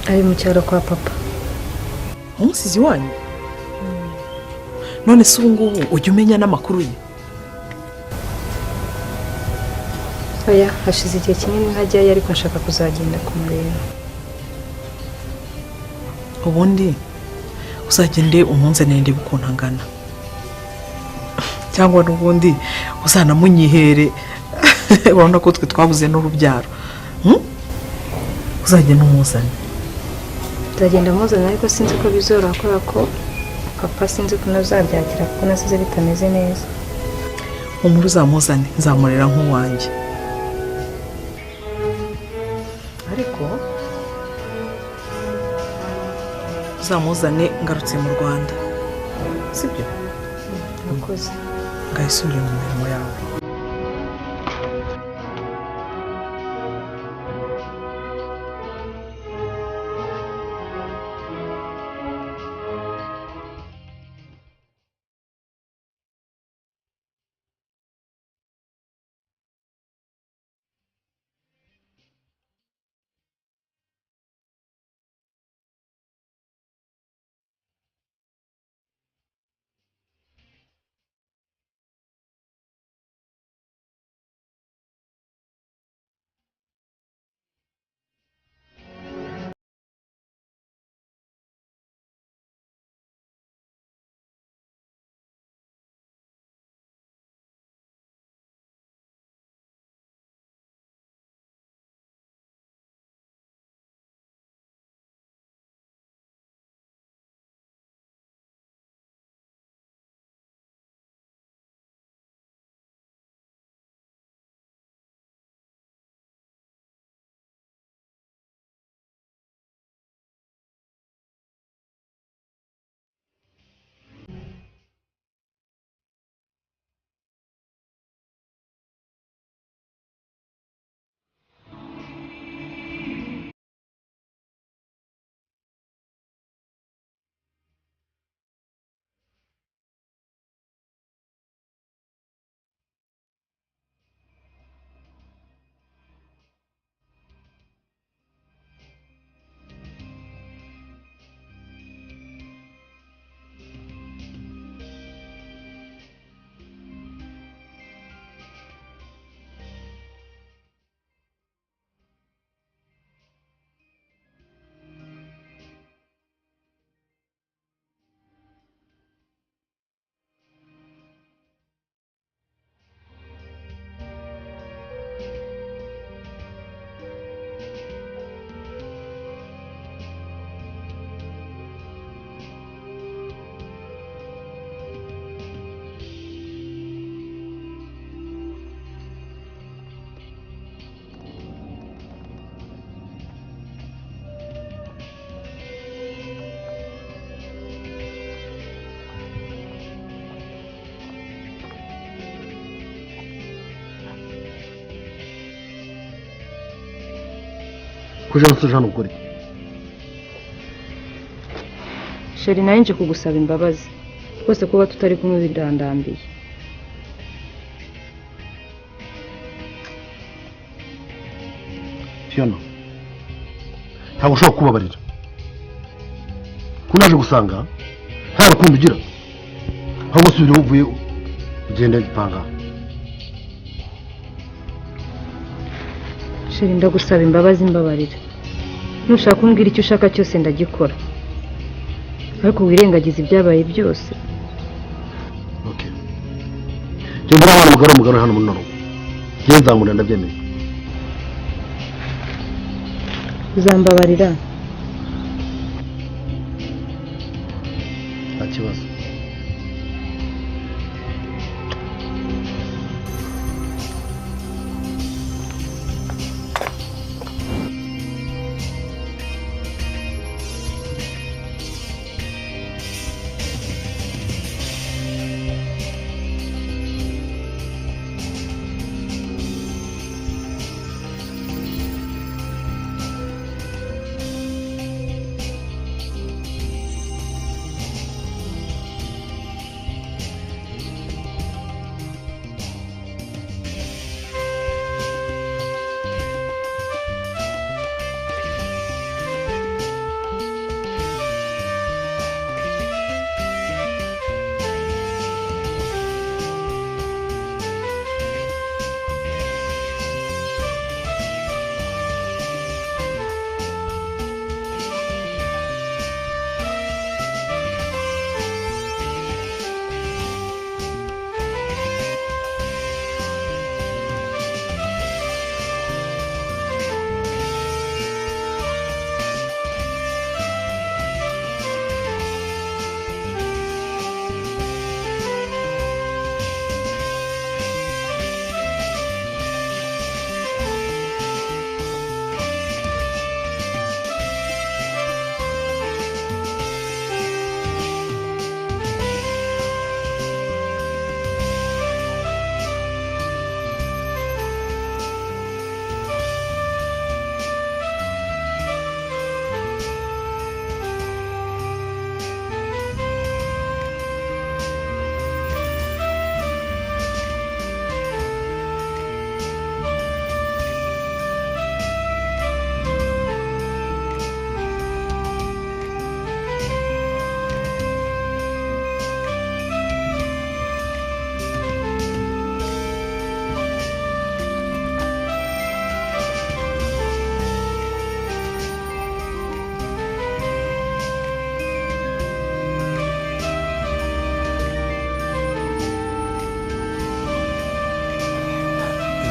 ari mu cyaro kwa papa. Umusizi wanyu? None se ubu ngubu ujya umenya n'amakuru ye? Oya, hashize igihe kinini nkajyayo ariko nshaka kuzagenda kumureba. Ubundi uzagende umunzanire ndebe ukuntu angana, cyangwa n'ubundi uzanamunyihere urabona ko twe twabuze n'urubyaro. Uzagenda umuzane? Nzagenda muzana ariko sinzi ko bizoroha kubera ko papa sinzi ko nazabyakira kuko nasize bitameze neza. Umuntu uzamuzane nzamurera nk'uwanjye, ariko uzamuzane ngarutse mu Rwanda, sibyo? Murakoze. Ngayisubire mu mirimo yawe. Kuja nsujana ukuri. Sheri nayo nje kugusaba imbabazi. Rwose kuba tutari kumwe bidandambiye. Fiona. Ntabwo ushobora kubabarira. Kunaje gusanga nta rukundo ugira. Ahubwo subira uvuye ugende gipanga. Sheri ndagusaba imbabazi mbabarira. Nushaka kumbwira icyo ushaka cyose ndagikora. Ariko wirengagiza ibyabaye byose. Okay. Jembura abana mugaro hano munoro. Yenzamura ndabyemeye. Uzambabarira? Nta kibazo.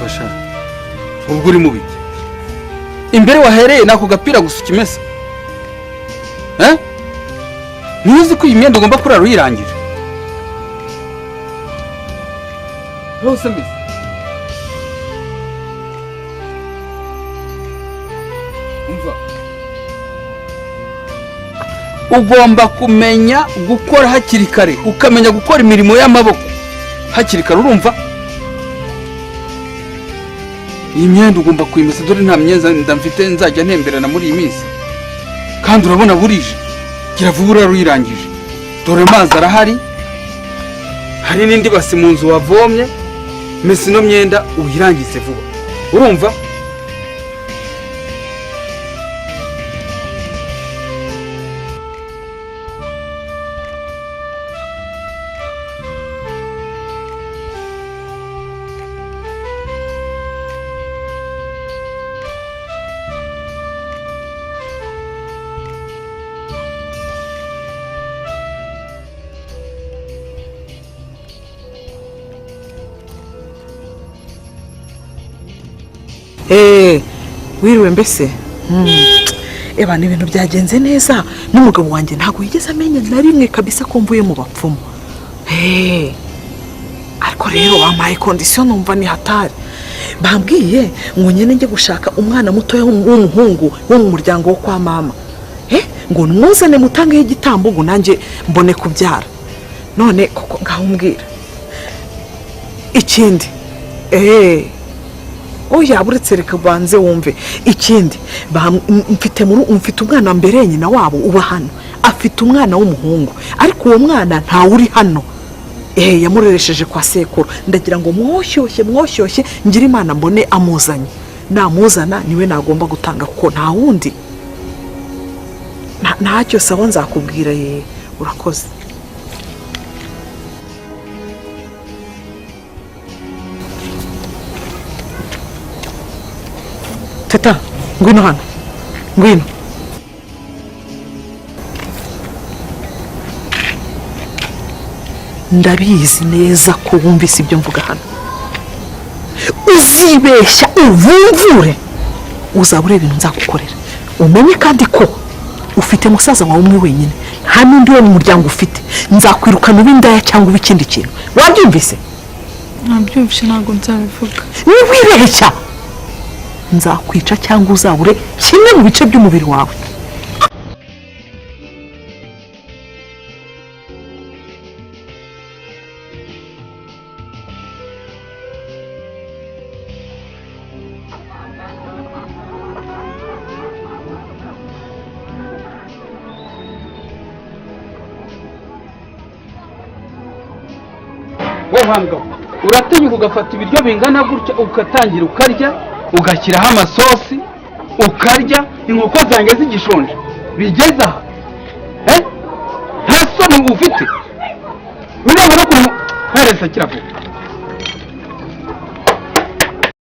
sha ubwo uri mubi imbere wahereye nako gapira gusa ukimesa ntuzi ko iyi myenda ugomba kurara uyirangije hose mbese umva ugomba kumenya gukora hakiri kare ukamenya gukora imirimo y'amaboko hakiri kare urumva iyi myenda ugomba kuyimesa dore nta myenda mfite nzajya ntemberana muri iyi minsi kandi urabona burije gira vuba urara uyirangije dore amazi arahari hari n'indi basi mu nzu wavomye mesa ino myenda uyirangize vuba urumva wiriwe mbese eba ni ibintu byagenze neza n'umugabo wanjye ntabwo yigeze amenya na rimwe kabisa ko mvuye mu bapfumu ariko rero bampaye kondisiyo numva ni hatari bambwiye ngo nyine njye gushaka umwana mutoya w'umuhungu wo mu muryango wo kwa mama ngo mwuzane mutangeho igitambo ngo nanjye mbone kubyara none koko ngaho umbwira ikindi oya buretse reka banze wumve ikindi mfite umwana mbere nyina wabo uba hano afite umwana w'umuhungu ariko uwo mwana ntawe uri hano yamureresheje kwa sekuru ndagira ngo mwoshyushye ngira imana mbone amuzanye namuzana niwe nagomba gutanga kuko nta wundi ntacyo sawa nzakubwira urakoze teta ngwino hano ngwino ndabizi neza ko wumvise ibyo mvuga hano uzibeshya uvumvure uzaba ureba ibintu nzagukorera umenye kandi ko ufite musaza wawe umwe wenyine nta n'undi wo mu muryango ufite nzakwirukana ubindaya cyangwa ikindi kintu wabyumvise nabyumvise ntabwo nzabivuga wibeshya nzakwica cyangwa uzabure kimwe mu bice by'umubiri wawe wohambwa uratinyuka ugafata ibiryo bingana gutya ugatangira ukarya ugashyiraho amasosi ukarya inkoko zanjye zigishonje bigeze aha nta soni ufite urabona ko ntaresa kiravuga